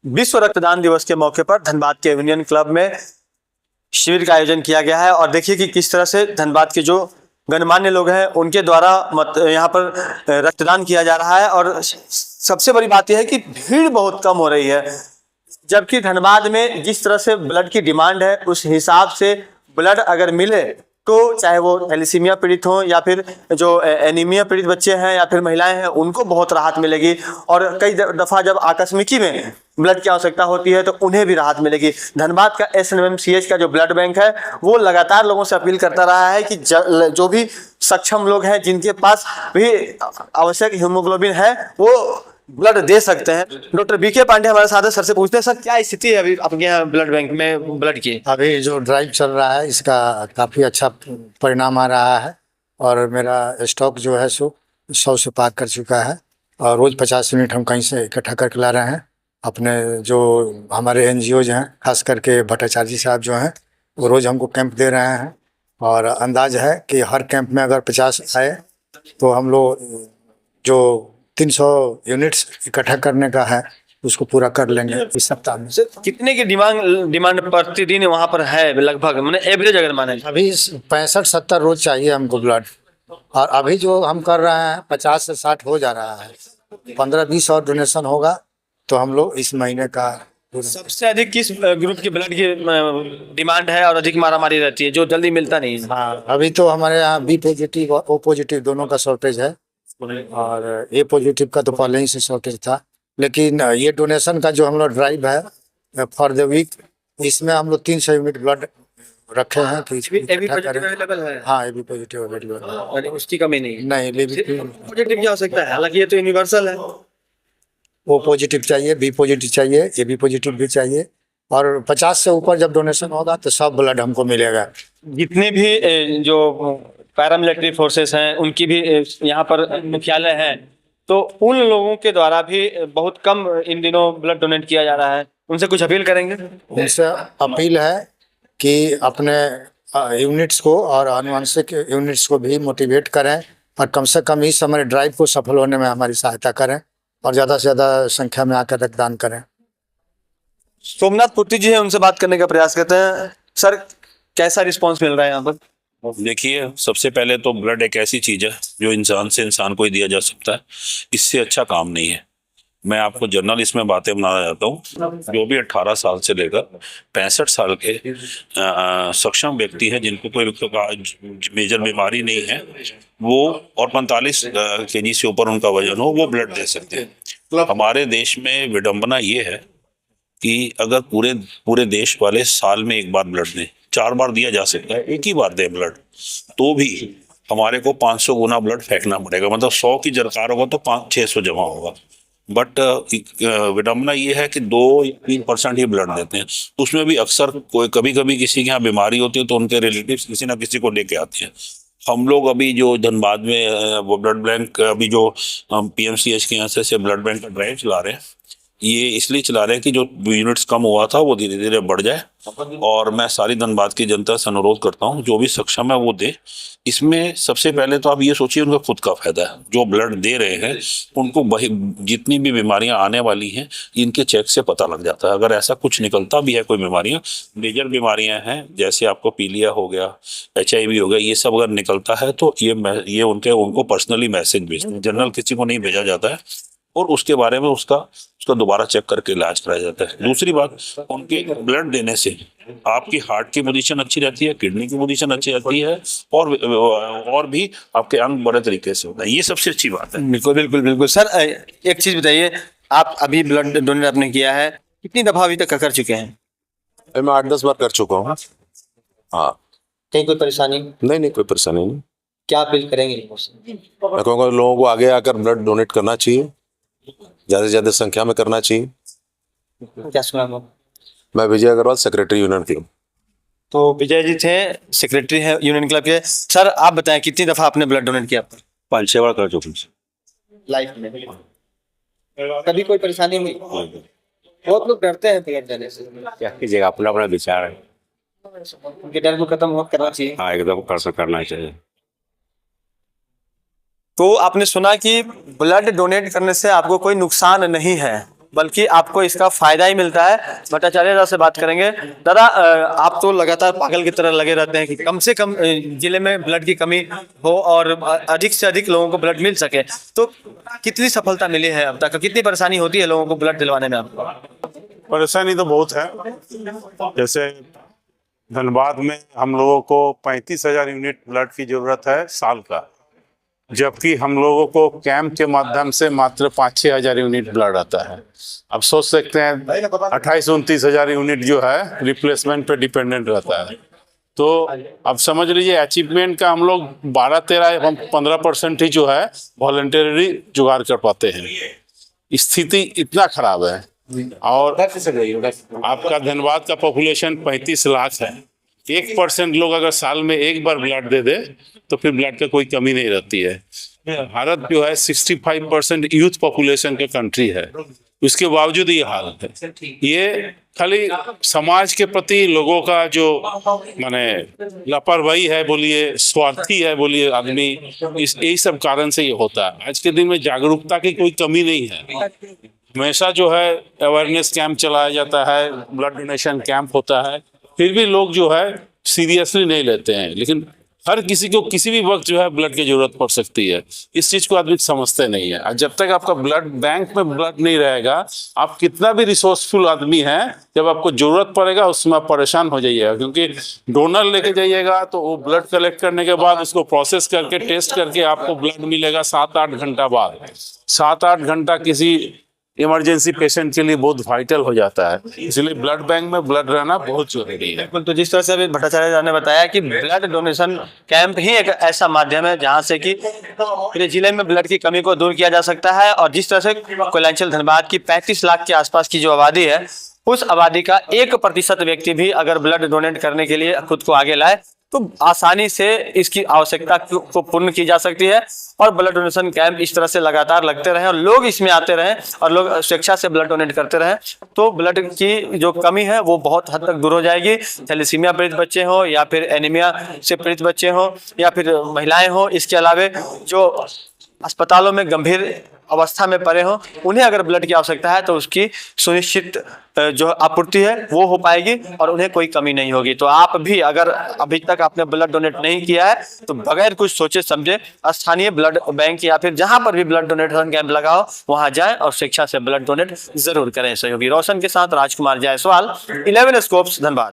विश्व रक्तदान दिवस के मौके पर धनबाद के यूनियन क्लब में शिविर का आयोजन किया गया है और देखिए कि किस तरह से धनबाद के जो गणमान्य लोग हैं उनके द्वारा यहाँ पर रक्तदान किया जा रहा है। और सबसे बड़ी बात यह है कि भीड़ बहुत कम हो रही है, जबकि धनबाद में जिस तरह से ब्लड की डिमांड है उस हिसाब से ब्लड अगर मिले तो चाहे वो थैलेसीमिया पीड़ित हों या फिर जो एनीमिया पीड़ित बच्चे हैं या फिर महिलाएं हैं उनको बहुत राहत मिलेगी। और कई दफ़ा जब आकस्मिकी में ब्लड की आवश्यकता होती है तो उन्हें भी राहत मिलेगी। धनबाद का SNMMCH का जो ब्लड बैंक है वो लगातार लोगों से अपील करता रहा है कि जो भी सक्षम लोग हैं जिनके पास भी आवश्यक हीमोग्लोबिन है वो ब्लड दे सकते हैं। डॉक्टर BK पांडे हमारे साथ है, सर से पूछते हैं सर क्या स्थिति है अभी आपके यहाँ ब्लड बैंक में ब्लड की? अभी जो ड्राइव चल रहा है इसका काफ़ी अच्छा परिणाम आ रहा है और मेरा स्टॉक जो है सो 100 से पार कर चुका है और रोज़ 50 यूनिट हम कहीं से इकट्ठा करके ला रहे हैं। अपने जो हमारे NGOज हैं खास करके भट्टाचार्य साहब जो हैं वो रोज़ हमको कैंप दे रहे हैं और अंदाज है कि हर कैंप में अगर 50 आए तो हम लोग जो 300 यूनिट्स इकट्ठा करने का है उसको पूरा कर लेंगे इस सप्ताह में। कितने की डिमांड प्रतिदिन वहाँ पर है लगभग, मैंने एवरेज अगर माने? अभी 65-70 रोज चाहिए हमको ब्लड और अभी जो हम कर रहे हैं 50 से 60 हो जा रहा है। 15-20 और डोनेशन होगा तो हम लोग इस महीने का। सबसे अधिक किस ग्रुप के ब्लड की डिमांड है और अधिक मारामारी रहती है जो जल्दी मिलता नहीं है? हाँ, अभी तो हमारे यहाँ B पॉजिटिव और O पॉजिटिव दोनों का शॉर्टेज है और A पॉजिटिव का तो पहले ही से शॉर्टेज था। लेकिन ये डोनेशन का जो हम लोग ड्राइव है फॉर द वीक इसमें हम लोग 300 यूनिट ब्लड रखे हैं कि अवेलेबल है। हाँ AB पॉजिटिव अवेलेबल है, उसकी कमी नहीं पॉजिटिव की आवश्यकता है, हालांकि ये तो यूनिवर्सल है। O पॉजिटिव चाहिए, B पॉजिटिव चाहिए, AB पॉजिटिव भी चाहिए और 50 से ऊपर जब डोनेशन होगा तो सब ब्लड हमको मिलेगा। जितने भी जो पैरामिलिट्री फोर्सेस हैं उनकी भी यहाँ पर मुख्यालय है तो उन लोगों के द्वारा भी बहुत कम इन दिनों ब्लड डोनेट किया जा रहा है, उनसे कुछ अपील करेंगे? उनसे अपील है कि अपने यूनिट्स को और आनुवंशिक यूनिट्स को भी मोटिवेट करें और कम से कम इस हमारे ड्राइव को सफल होने में हमारी सहायता करें और ज़्यादा से ज़्यादा संख्या में आकर रक्तदान करें। सोमनाथ पुत्री जी है, उनसे बात करने का प्रयास करते हैं। सर कैसा रिस्पांस मिल रहा है यहाँ पर? देखिए, सबसे पहले तो ब्लड एक ऐसी चीज़ है जो इंसान से इंसान को ही दिया जा सकता है, इससे अच्छा काम नहीं है। मैं आपको जनरल इसमें बातें बनाना चाहता हूँ। जो भी 18 साल से लेकर 65 साल के सक्षम व्यक्ति हैं जिनको कोई मेजर बीमारी नहीं है वो और 45 kg से ऊपर उनका वजन हो वो ब्लड दे सकते हैं। हमारे देश में विडंबना ये है कि अगर पूरे देश वाले साल में एक बार ब्लड दें, 4 बार दिया जा सकता है, एक ही बार दें ब्लड तो भी हमारे को 500 गुना ब्लड फेंकना पड़ेगा। मतलब 100 की दरकार होगा तो 500-600 जमा होगा। बट विडंबना ये है कि 2-3% ही ब्लड देते हैं। उसमें भी अक्सर कभी कभी किसी के यहाँ बीमारी होती है तो उनके रिलेटिव्स किसी ना किसी को लेके आते हैं। हम लोग अभी जो धनबाद में वो ब्लड बैंक अभी जो PMCH के यहाँ से ब्लड बैंक का ड्राइव चला रहे हैं, ये इसलिए चला रहे हैं कि जो यूनिट्स कम हुआ था वो धीरे धीरे बढ़ जाए। और मैं सारी धनबाद की जनता से अनुरोध करता हूँ जो भी सक्षम है वो दे। इसमें सबसे पहले तो आप ये सोचिए उनका खुद का फायदा है। जो ब्लड दे रहे हैं उनको जितनी भी बीमारियां आने वाली हैं इनके चेक से पता लग जाता है। अगर ऐसा कुछ निकलता भी है, कोई बीमारियां मेजर बीमारियां हैं जैसे आपको पीलिया हो गया, HIV हो गया, ये सब अगर निकलता है तो ये उनको पर्सनली मैसेज भेजते हैं। जनरल किसी को नहीं भेजा जाता है और उसके बारे में उसका दोबारा चेक करके इलाज कराया जाता है। दूसरी बात, उनके ब्लड देने से आपकी हार्ट की पोजीशन अच्छी रहती है, किडनी की पोजीशन अच्छी रहती है और भी आपके अंग बड़े तरीके से होता है। ये सबसे अच्छी बात है। बिल्कुल बिल्कुल बिल्कुल। सर एक चीज बताइए, आप अभी ब्लड डोनेट आपने किया है, कितनी दफा अभी तक कर चुके हैं? मैं 8-10 बार कर चुका हूँ। हाँ। कहीं कोई परेशानी? नहीं, कोई परेशानी नहीं। क्या अपील करेंगे? मैं कहूँगा लोगों को आगे आकर ब्लड डोनेट करना चाहिए, ज़्यादा से ज़्यादा संख्या में करना चाहिए। क्या सुना? मैं विजय अग्रवाल, सेक्रेटरी यूनियन क्लब। तो विजय जी थे, सेक्रेटरी है यूनियन क्लब के। सर आप बताएं कितनी दफा आपने ब्लड डोनेट किया? 5-6 बार कर चुके हैं लाइफ में। कभी कोई परेशानी हुई? बहुत लोग डरते हैं ब्लड देने से। क्या कीजिएगा, अपना अपना विचार है। उनके डर को खत्म करना चाहिए। हाँ, एकदम करना चाहिए। तो आपने सुना कि ब्लड डोनेट करने से आपको कोई नुकसान नहीं है, बल्कि आपको इसका फायदा ही मिलता है। भट्टाचार्य दादा से बात करेंगे। दादा, आप तो लगातार पागल की तरह लगे रहते हैं कि कम से कम जिले में ब्लड की कमी हो और अधिक से अधिक लोगों को ब्लड मिल सके, तो कितनी सफलता मिली है अब तक? कितनी परेशानी होती है लोगों को ब्लड दिलवाने में आपको? परेशानी तो बहुत है। जैसे धनबाद में हम लोगों को 35,000 यूनिट ब्लड की जरूरत है साल का, जबकि हम लोगों को कैंप के माध्यम से मात्र 5-6 हजार यूनिट ब्लड आता है। अब सोच सकते हैं 28-29 हजार यूनिट जो है रिप्लेसमेंट पे डिपेंडेंट रहता है। तो अब समझ लीजिए अचीवमेंट का हम लोग 12-13-15% ही जो है वॉलंटरी जुगाड़ कर पाते हैं। स्थिति इतना खराब है। और आपका धनबाद का पॉपुलेशन 35 लाख है। 1% लोग अगर साल में एक बार ब्लड दे दे तो फिर ब्लड का कोई कमी नहीं रहती है। भारत जो है 65% यूथ पॉपुलेशन का कंट्री है, उसके बावजूद ये हाल है। ये खाली समाज के प्रति लोगों का जो माने लापरवाही है बोलिए, स्वार्थी है बोलिए आदमी, इस यही सब कारण से ये होता है। आज के दिन में जागरूकता की कोई कमी नहीं है। हमेशा जो है अवेयरनेस कैंप चलाया जाता है, ब्लड डोनेशन कैंप होता है, फिर भी लोग जो है सीरियसली नहीं लेते हैं। लेकिन हर किसी को किसी भी वक्त जो है ब्लड की जरूरत पड़ सकती है। इस चीज को आदमी समझते नहीं है। और जब तक आपका ब्लड बैंक में ब्लड नहीं रहेगा, आप कितना भी रिसोर्सफुल आदमी है, जब आपको जरूरत पड़ेगा उसमें आप परेशान हो जाइएगा। क्योंकि डोनर लेके जाइएगा तो वो ब्लड कलेक्ट करने के बाद उसको प्रोसेस करके टेस्ट करके आपको ब्लड मिलेगा 7-8 घंटा बाद। 7-8 घंटा किसी इमरजेंसी पेशेंट के लिए बहुत वाइटल हो जाता है। इसलिए ब्लड बैंक में ब्लड रहना बहुत जरूरी है। बिल्कुल। तो जिस तरह से अभी भट्टाचार्य ने बताया कि ब्लड डोनेशन कैंप ही एक ऐसा माध्यम है जहां से कि पूरे जिले में ब्लड की कमी को दूर किया जा सकता है। और जिस तरह से कोयलांचल धनबाद की 35 लाख के आसपास की जो आबादी है, उस आबादी का 1% व्यक्ति भी अगर ब्लड डोनेट करने के लिए खुद को आगे लाए तो आसानी से इसकी आवश्यकता को पूर्ण की जा सकती है। और ब्लड डोनेशन कैंप इस तरह से लगातार लगते रहे और लोग इसमें आते रहे और लोग स्वेच्छा से ब्लड डोनेट करते रहे, तो ब्लड की जो कमी है वो बहुत हद तक दूर हो जाएगी। थैलेसीमिया पीड़ित बच्चे हों या फिर एनीमिया से पीड़ित बच्चे हों या फिर महिलाएं हों, इसके अलावा जो अस्पतालों में गंभीर अवस्था में पड़े हों, उन्हें अगर ब्लड की आवश्यकता है तो उसकी सुनिश्चित जो आपूर्ति है वो हो पाएगी और उन्हें कोई कमी नहीं होगी। तो आप भी अगर अभी तक आपने ब्लड डोनेट नहीं किया है तो बगैर कुछ सोचे समझे स्थानीय ब्लड बैंक या फिर जहां पर भी ब्लड डोनेशन कैंप लगा हो वहां जाएं और स्वेच्छा से ब्लड डोनेट जरूर करें। सहयोगी रोशन के साथ राजकुमार जायसवाल, 11 स्कोप्स, धनबाद।